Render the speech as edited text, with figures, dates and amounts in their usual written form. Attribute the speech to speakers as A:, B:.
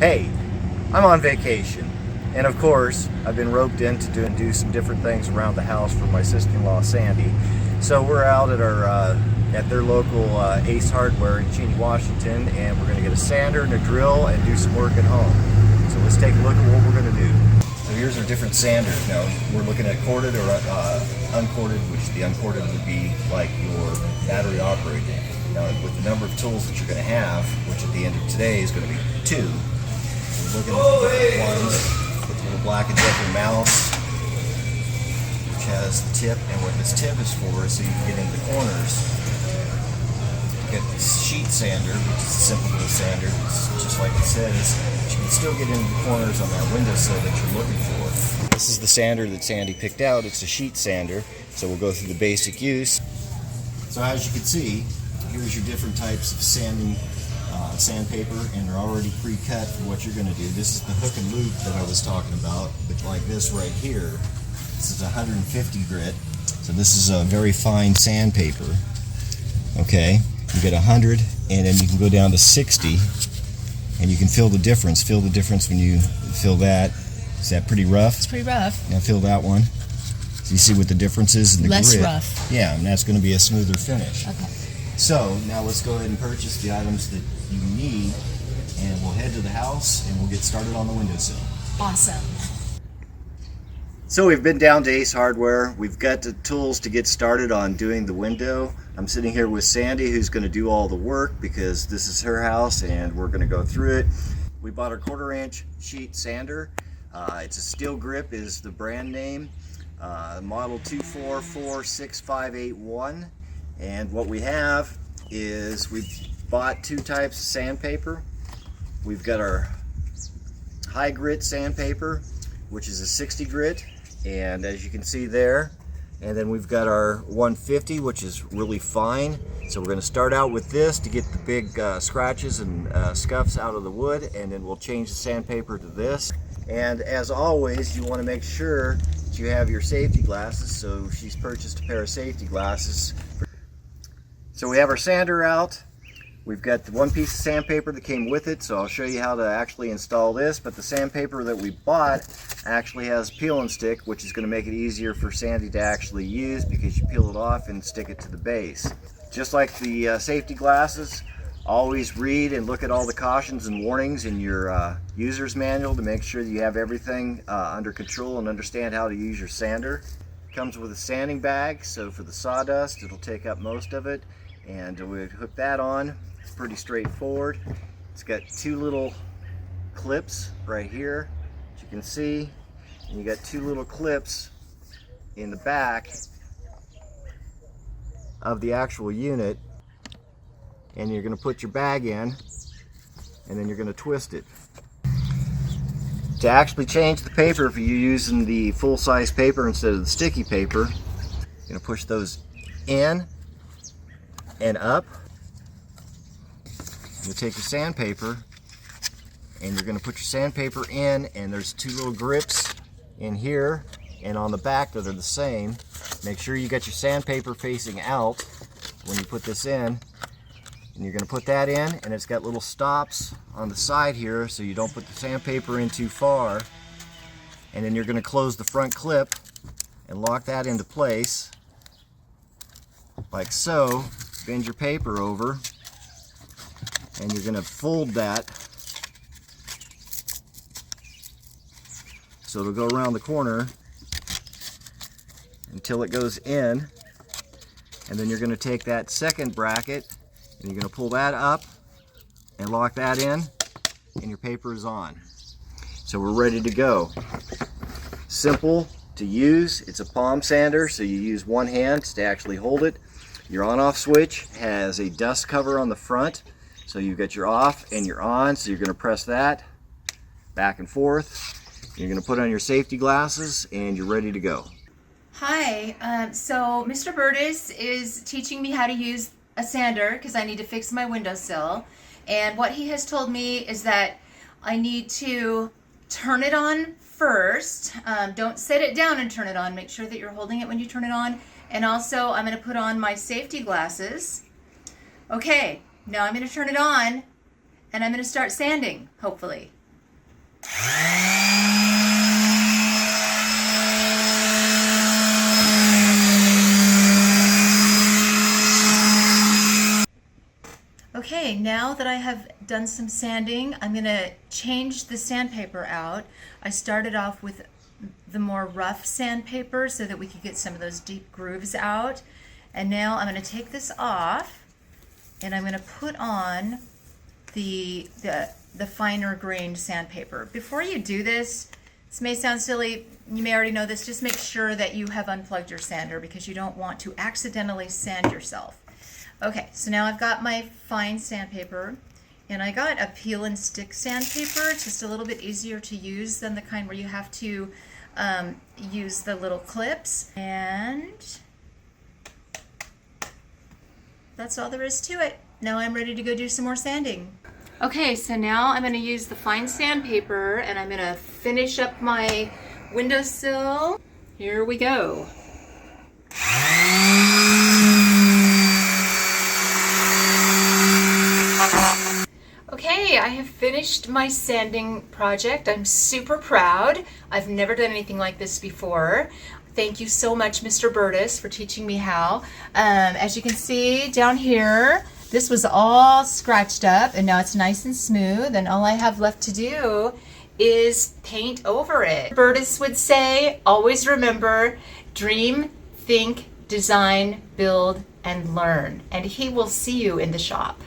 A: Hey, I'm on vacation, and of course I've been roped in to do some different things around the house for my sister-in-law Sandy. So we're out at our at their local Ace Hardware in Cheney, Washington, and we're going to get a sander and a drill and do some work at home. So let's take a look at what we're going to do. So here's our different sanders. Now we're looking at corded or uncorded, which the uncorded would be like your battery operated. Now with the number of tools that you're going to have, which at the end of today is going to be 2, we're looking at the different ones with the little black and decker mouse, which has the tip, and what this tip is for is so you can get into the corners. You get the sheet sander, which is a simple little sander, it's just like it says, but you can still get into the corners on that windowsill that you're looking for. This is the sander that Sandy picked out. It's a sheet sander, so we'll go through the basic use. So as you can see, here's your different types of sandpaper, and they're already pre-cut for what you're going to do. This is the hook and loop that I was talking about, but like this right here, this is 150 grit, so this is a very fine sandpaper. Okay, you get 100, and then you can go down to 60, and you can feel the difference. Feel the difference when you feel that. Is that pretty rough?
B: It's pretty rough.
A: Now feel that one. So you see what the difference is in the
B: Less
A: grit.
B: rough.
A: Yeah, and that's going to be a smoother finish.
B: Okay.
A: So now let's go ahead and purchase the items that you need, and we'll head to the house and we'll get started on the windowsill.
B: Awesome.
A: So we've been down to Ace Hardware. We've got the tools to get started on doing the window. I'm sitting here with Sandy, who's going to do all the work because this is her house and we're going to go through it. We bought a 1/4 inch sheet sander. It's a Steel Grip is the brand name. Model 2446581. And what we have is we've bought 2 types of sandpaper. We've got our high grit sandpaper, which is a 60 grit, and as you can see there, and then we've got our 150, which is really fine. So we're going to start out with this to get the big scratches and scuffs out of the wood, and then we'll change the sandpaper to this. And as always, you want to make sure that you have your safety glasses, so she's purchased a pair of safety glasses. So we have our sander out. We've got the 1 piece of sandpaper that came with it, so I'll show you how to actually install this. But the sandpaper that we bought actually has peel and stick, which is going to make it easier for Sandy to actually use because you peel it off and stick it to the base. Just like the safety glasses, always read and look at all the cautions and warnings in your user's manual to make sure that you have everything under control and understand how to use your sander. It comes with a sanding bag, so for the sawdust, it'll take up most of it. And we hook that on. It's pretty straightforward. It's got 2 little clips right here, as you can see, and you got 2 little clips in the back of the actual unit, and you're going to put your bag in, and then you're going to twist it. To actually change the paper, if you're using the full-size paper instead of the sticky paper, you're going to push those in and up. You'll take your sandpaper and you're going to put your sandpaper in, and there's 2 little grips in here and on the back that are the same. Make sure you got your sandpaper facing out when you put this in, and you're going to put that in, and it's got little stops on the side here so you don't put the sandpaper in too far. And then you're going to close the front clip and lock that into place like so. Bend your paper over, and you're going to fold that so it'll go around the corner until it goes in, and then you're going to take that second bracket and you're going to pull that up and lock that in, and your paper is on. So we're ready to go. Simple to use. It's a palm sander, so you use one hand to actually hold it. Your on-off switch has a dust cover on the front, so you've got your off and your on, so you're going to press that back and forth. You're going to put on your safety glasses, and you're ready to go.
B: Hi, so Mr. Berdis is teaching me how to use a sander because I need to fix my windowsill, and what he has told me is that I need to turn it on first. Don't set it down and turn it on. Make sure that you're holding it when you turn it on. And also, I'm going to put on my safety glasses. Okay, now I'm going to turn it on, and I'm going to start sanding, hopefully. Okay, now that I have done some sanding, I'm going to change the sandpaper out. I started off with the more rough sandpaper so that we could get some of those deep grooves out. And now I'm going to take this off and I'm going to put on the finer grained sandpaper. Before you do this may sound silly, you may already know this, just make sure that you have unplugged your sander because you don't want to accidentally sand yourself. Okay, so now I've got my fine sandpaper, and I got a peel and stick sandpaper. It's just a little bit easier to use than the kind where you have to use the little clips. And that's all there is to it. Now I'm ready to go do some more sanding. Okay, so now I'm going to use the fine sandpaper, and I'm going to finish up my windowsill. Here we go. Okay, I have finished my sanding project. I'm super proud. I've never done anything like this before. Thank you so much, Mr. Berdis, for teaching me how. As you can see down here, this was all scratched up and now it's nice and smooth, and all I have left to do is paint over it. Berdis would say, always remember, dream, think, design, build, and learn. And he will see you in the shop.